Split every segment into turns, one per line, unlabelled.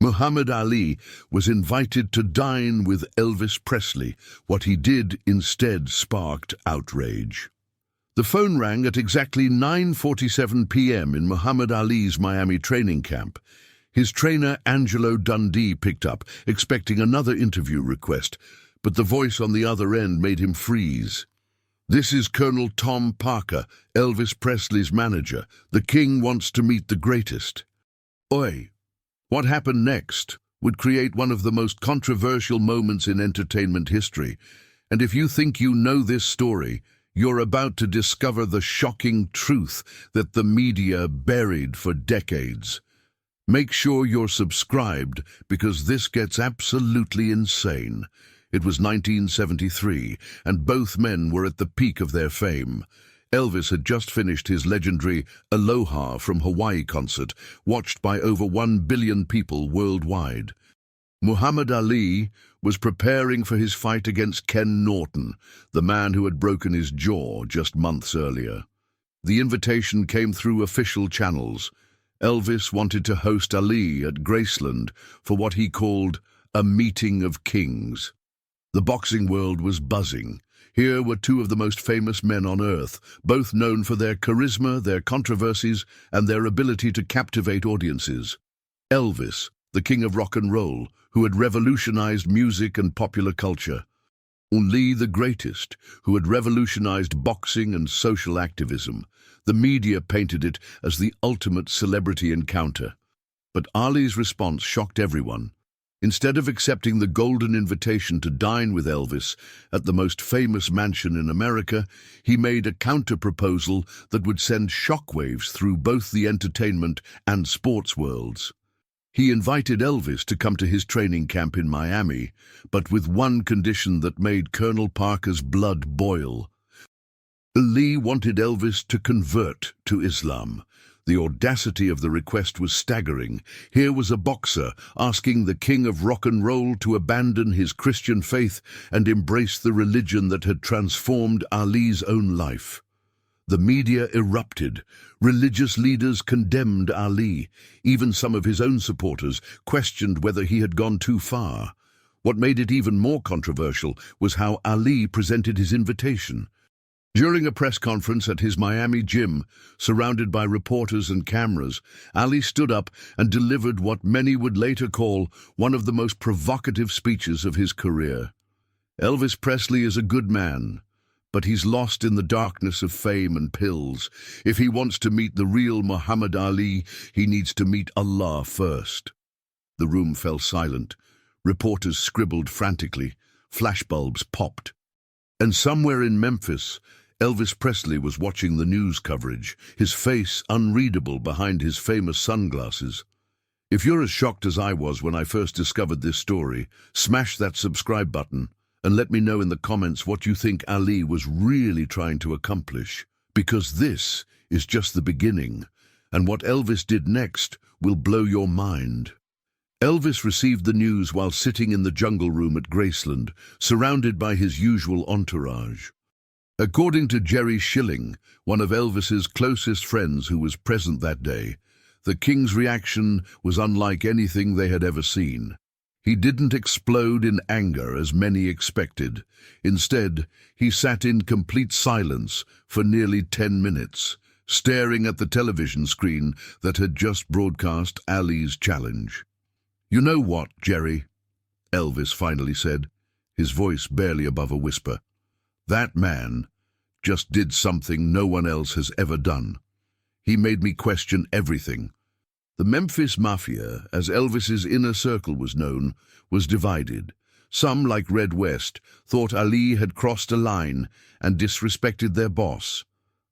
Muhammad Ali was invited to dine with Elvis Presley. What he did instead sparked outrage. The phone rang at exactly 9:47 p.m. in Muhammad Ali's Miami training camp. His trainer, Angelo Dundee, picked up, expecting another interview request, but the voice on the other end made him freeze. "This is Colonel Tom Parker, Elvis Presley's manager. The king wants to meet the greatest." Oi! What happened next would create one of the most controversial moments in entertainment history. And if you think you know this story, you're about to discover the shocking truth that the media buried for decades. Make sure you're subscribed, because this gets absolutely insane. It was 1973, and both men were at the peak of their fame. Elvis had just finished his legendary Aloha from Hawaii concert, watched by over 1 billion people worldwide. Muhammad Ali was preparing for his fight against Ken Norton, the man who had broken his jaw just months earlier. The invitation came through official channels. Elvis wanted to host Ali at Graceland for what he called a meeting of kings. The boxing world was buzzing. Here were two of the most famous men on earth, both known for their charisma, their controversies, and their ability to captivate audiences. Elvis, the king of rock and roll, who had revolutionized music and popular culture. Ali, the greatest, who had revolutionized boxing and social activism. The media painted it as the ultimate celebrity encounter. But Ali's response shocked everyone. Instead of accepting the golden invitation to dine with Elvis at the most famous mansion in America, he made a counter-proposal that would send shockwaves through both the entertainment and sports worlds. He invited Elvis to come to his training camp in Miami, but with one condition that made Colonel Parker's blood boil. Ali wanted Elvis to convert to Islam. The audacity of the request was staggering. Here was a boxer asking the king of rock and roll to abandon his Christian faith and embrace the religion that had transformed Ali's own life. The media erupted. Religious leaders condemned Ali. Even some of his own supporters questioned whether he had gone too far. What made it even more controversial was how Ali presented his invitation. During a press conference at his Miami gym, surrounded by reporters and cameras, Ali stood up and delivered what many would later call one of the most provocative speeches of his career. "Elvis Presley is a good man, but he's lost in the darkness of fame and pills. If he wants to meet the real Muhammad Ali, he needs to meet Allah first." The room fell silent. Reporters scribbled frantically. Flashbulbs popped. And somewhere in Memphis, Elvis Presley was watching the news coverage, his face unreadable behind his famous sunglasses. If you're as shocked as I was when I first discovered this story, smash that subscribe button and let me know in the comments what you think Ali was really trying to accomplish, because this is just the beginning, and what Elvis did next will blow your mind. Elvis received the news while sitting in the jungle room at Graceland, surrounded by his usual entourage. According to Jerry Schilling, one of Elvis's closest friends who was present that day, the king's reaction was unlike anything they had ever seen. He didn't explode in anger as many expected. Instead, he sat in complete silence for nearly 10 minutes, staring at the television screen that had just broadcast Ali's challenge. "You know what, Jerry?" Elvis finally said, his voice barely above a whisper. "That man just did something no one else has ever done. He made me question everything." The Memphis Mafia, as Elvis's inner circle was known, was divided. Some, like Red West, thought Ali had crossed a line and disrespected their boss.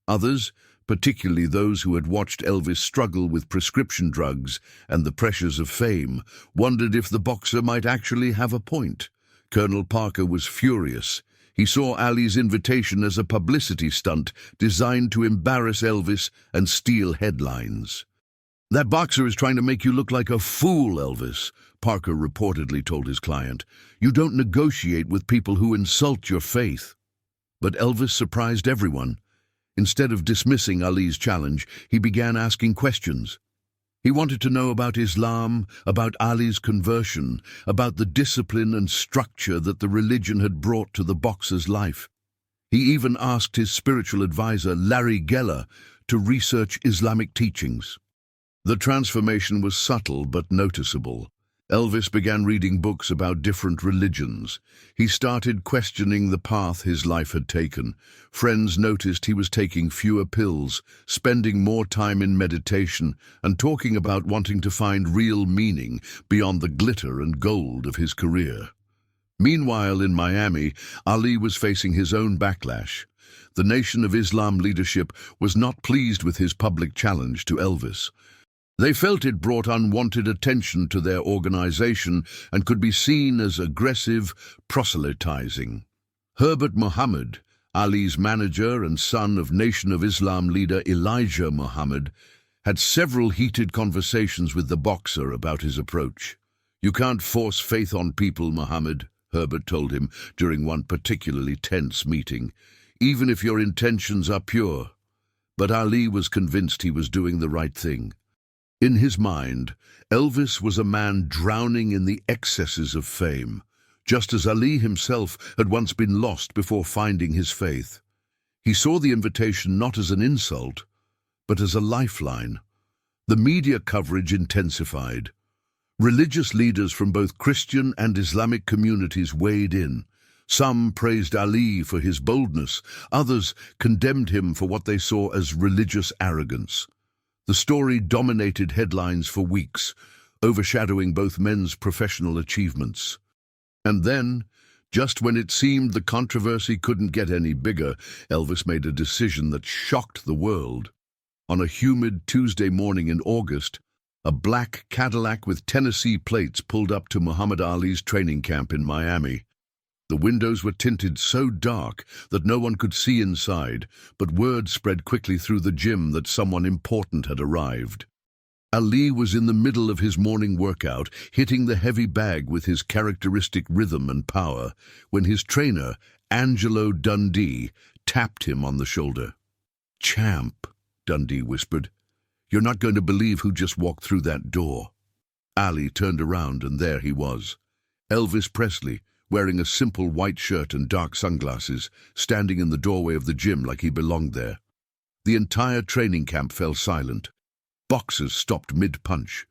Others, particularly those who had watched Elvis struggle with prescription drugs and the pressures of fame, wondered if the boxer might actually have a point. Colonel Parker was furious. He saw Ali's invitation as a publicity stunt designed to embarrass Elvis and steal headlines. "That boxer is trying to make you look like a fool, Elvis," Parker reportedly told his client. "You don't negotiate with people who insult your faith." But Elvis surprised everyone. Instead of dismissing Ali's challenge, he began asking questions. He wanted to know about Islam, about Ali's conversion, about the discipline and structure that the religion had brought to the boxer's life. He even asked his spiritual advisor, Larry Geller, to research Islamic teachings. The transformation was subtle but noticeable. Elvis began reading books about different religions. He started questioning the path his life had taken. Friends noticed he was taking fewer pills, spending more time in meditation, and talking about wanting to find real meaning beyond the glitter and gold of his career. Meanwhile, in Miami, Ali was facing his own backlash. The Nation of Islam leadership was not pleased with his public challenge to Elvis. They felt it brought unwanted attention to their organization and could be seen as aggressive proselytizing. Herbert Muhammad, Ali's manager and son of Nation of Islam leader Elijah Muhammad, had several heated conversations with the boxer about his approach. "You can't force faith on people, Muhammad," Herbert told him during one particularly tense meeting, "even if your intentions are pure." But Ali was convinced he was doing the right thing. In his mind, Elvis was a man drowning in the excesses of fame, just as Ali himself had once been lost before finding his faith. He saw the invitation not as an insult, but as a lifeline. The media coverage intensified. Religious leaders from both Christian and Islamic communities weighed in. Some praised Ali for his boldness, others condemned him for what they saw as religious arrogance. The story dominated headlines for weeks, overshadowing both men's professional achievements. And then, just when it seemed the controversy couldn't get any bigger, Elvis made a decision that shocked the world. On a humid Tuesday morning in August, a black Cadillac with Tennessee plates pulled up to Muhammad Ali's training camp in Miami. The windows were tinted so dark that no one could see inside, but word spread quickly through the gym that someone important had arrived. Ali was in the middle of his morning workout, hitting the heavy bag with his characteristic rhythm and power, when his trainer, Angelo Dundee, tapped him on the shoulder. "Champ," Dundee whispered, "you're not going to believe who just walked through that door." Ali turned around, and there he was. Elvis Presley, wearing a simple white shirt and dark sunglasses, standing in the doorway of the gym like he belonged there. The entire training camp fell silent. Boxers stopped mid-punch.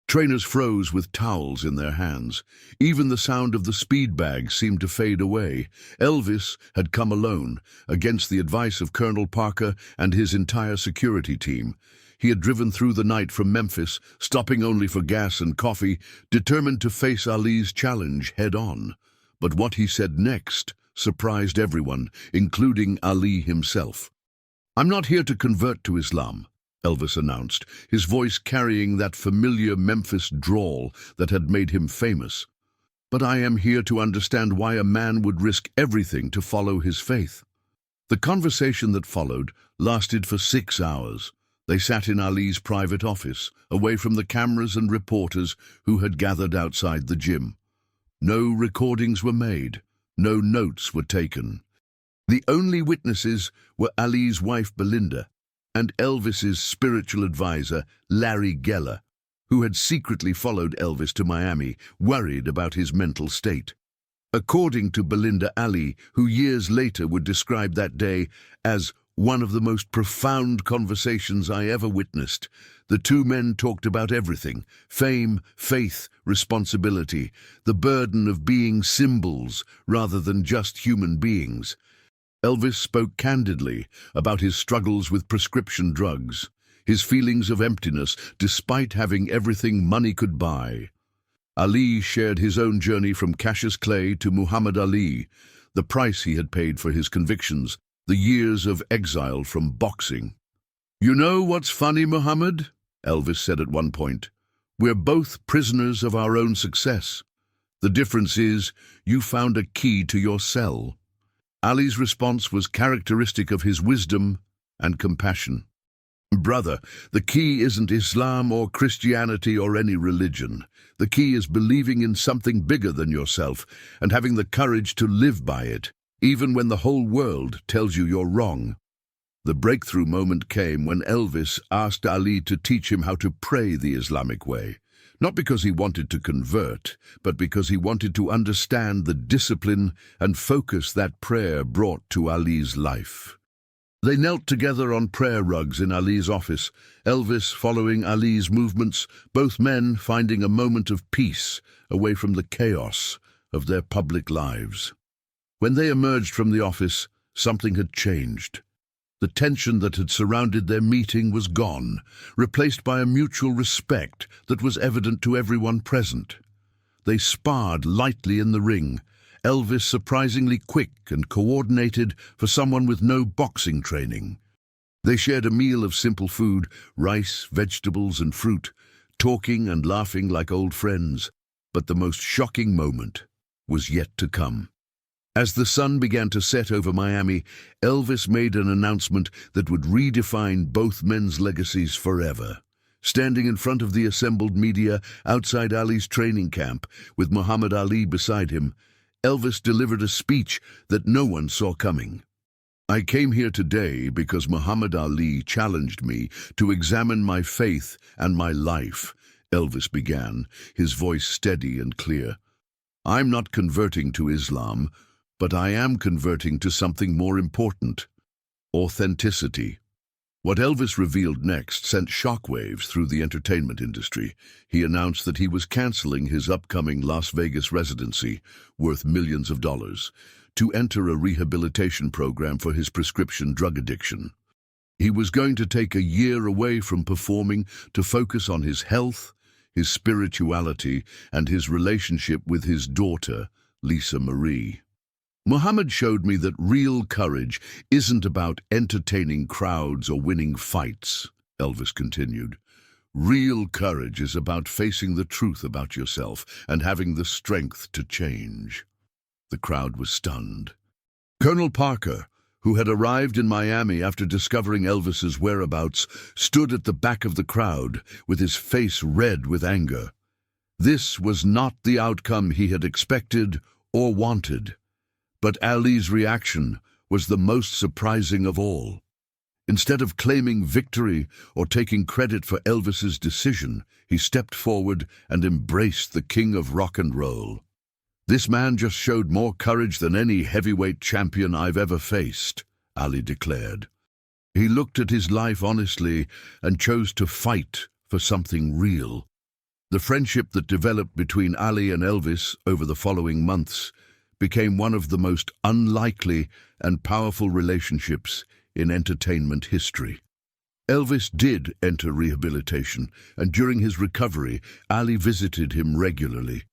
Trainers froze with towels in their hands. Even the sound of the speed bag seemed to fade away. Elvis had come alone, against the advice of Colonel Parker and his entire security team. He had driven through the night from Memphis, stopping only for gas and coffee, determined to face Ali's challenge head-on. But what he said next surprised everyone, including Ali himself. "I'm not here to convert to Islam," Elvis announced, his voice carrying that familiar Memphis drawl that had made him famous. "But I am here to understand why a man would risk everything to follow his faith." The conversation that followed lasted for 6 hours. They sat in Ali's private office, away from the cameras and reporters who had gathered outside the gym. No recordings were made, no notes were taken. The only witnesses were Ali's wife Belinda and Elvis's spiritual advisor Larry Geller, who had secretly followed Elvis to Miami, worried about his mental state. According to Belinda Ali, who years later would describe that day as one of the most profound conversations I ever witnessed, the two men talked about everything: fame, faith, responsibility, the burden of being symbols rather than just human beings. Elvis spoke candidly about his struggles with prescription drugs, his feelings of emptiness despite having everything money could buy. Ali shared his own journey from Cassius Clay to Muhammad Ali, the price he had paid for his convictions, the years of exile from boxing. "You know what's funny, Muhammad?" Elvis said at one point. "We're both prisoners of our own success. The difference is you found a key to your cell." Ali's response was characteristic of his wisdom and compassion. "Brother, the key isn't Islam or Christianity or any religion. The key is believing in something bigger than yourself and having the courage to live by it, even when the whole world tells you you're wrong." The breakthrough moment came when Elvis asked Ali to teach him how to pray the Islamic way, not because he wanted to convert, but because he wanted to understand the discipline and focus that prayer brought to Ali's life. They knelt together on prayer rugs in Ali's office, Elvis following Ali's movements, both men finding a moment of peace away from the chaos of their public lives. When they emerged from the office, something had changed. The tension that had surrounded their meeting was gone, replaced by a mutual respect that was evident to everyone present. They sparred lightly in the ring, Elvis surprisingly quick and coordinated for someone with no boxing training. They shared a meal of simple food, rice, vegetables, and fruit, talking and laughing like old friends. But the most shocking moment was yet to come. As the sun began to set over Miami, Elvis made an announcement that would redefine both men's legacies forever. Standing in front of the assembled media outside Ali's training camp, with Muhammad Ali beside him, Elvis delivered a speech that no one saw coming. "I came here today because Muhammad Ali challenged me to examine my faith and my life," Elvis began, his voice steady and clear. "I'm not converting to Islam, but I am converting to something more important: authenticity." What Elvis revealed next sent shockwaves through the entertainment industry. He announced that he was canceling his upcoming Las Vegas residency, worth millions of dollars, to enter a rehabilitation program for his prescription drug addiction. He was going to take a year away from performing to focus on his health, his spirituality, and his relationship with his daughter, Lisa Marie. "Muhammad showed me that real courage isn't about entertaining crowds or winning fights," Elvis continued. "Real courage is about facing the truth about yourself and having the strength to change." The crowd was stunned. Colonel Parker, who had arrived in Miami after discovering Elvis's whereabouts, stood at the back of the crowd with his face red with anger. This was not the outcome he had expected or wanted. But Ali's reaction was the most surprising of all. Instead of claiming victory or taking credit for Elvis's decision, he stepped forward and embraced the king of rock and roll. "This man just showed more courage than any heavyweight champion I've ever faced," Ali declared. "He looked at his life honestly and chose to fight for something real." The friendship that developed between Ali and Elvis over the following months became one of the most unlikely and powerful relationships in entertainment history. Elvis did enter rehabilitation, and during his recovery, Ali visited him regularly.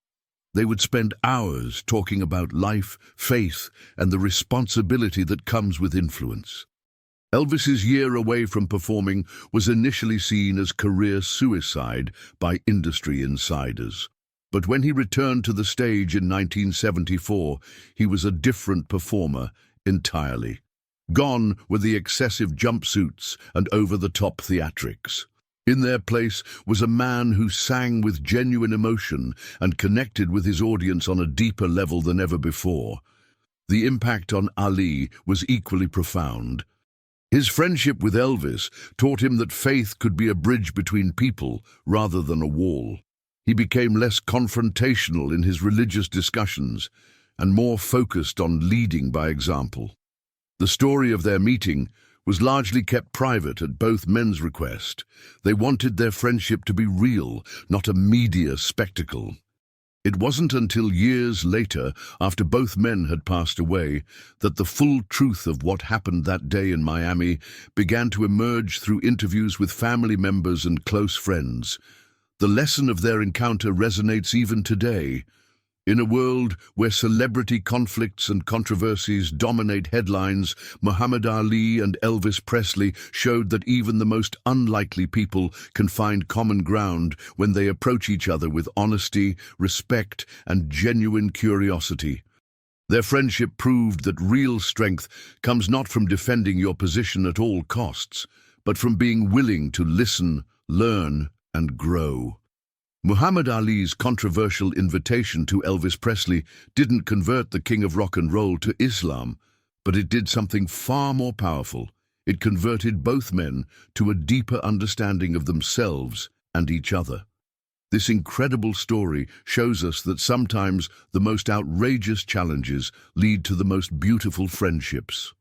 They would spend hours talking about life, faith, and the responsibility that comes with influence. Elvis's year away from performing was initially seen as career suicide by industry insiders. But when he returned to the stage in 1974, he was a different performer entirely. Gone were the excessive jumpsuits and over-the-top theatrics. In their place was a man who sang with genuine emotion and connected with his audience on a deeper level than ever before. The impact on Ali was equally profound. His friendship with Elvis taught him that faith could be a bridge between people rather than a wall. He became less confrontational in his religious discussions and more focused on leading by example. The story of their meeting was largely kept private at both men's request. They wanted their friendship to be real, not a media spectacle. It wasn't until years later, after both men had passed away, that the full truth of what happened that day in Miami began to emerge through interviews with family members and close friends. The lesson of their encounter resonates even today. In a world where celebrity conflicts and controversies dominate headlines, Muhammad Ali and Elvis Presley showed that even the most unlikely people can find common ground when they approach each other with honesty, respect, and genuine curiosity. Their friendship proved that real strength comes not from defending your position at all costs, but from being willing to listen, learn, and grow. Muhammad Ali's controversial invitation to Elvis Presley didn't convert the king of rock and roll to Islam, but it did something far more powerful. It converted both men to a deeper understanding of themselves and each other. This incredible story shows us that sometimes the most outrageous challenges lead to the most beautiful friendships.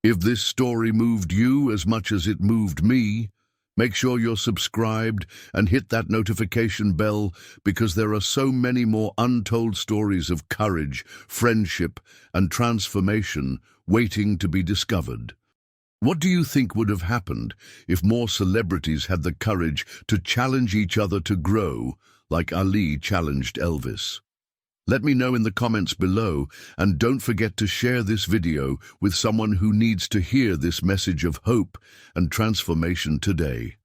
If this story moved you as much as it moved me, make sure you're subscribed and hit that notification bell, because there are so many more untold stories of courage, friendship, and transformation waiting to be discovered. What do you think would have happened if more celebrities had the courage to challenge each other to grow, like Ali challenged Elvis? Let me know in the comments below, and don't forget to share this video with someone who needs to hear this message of hope and transformation today.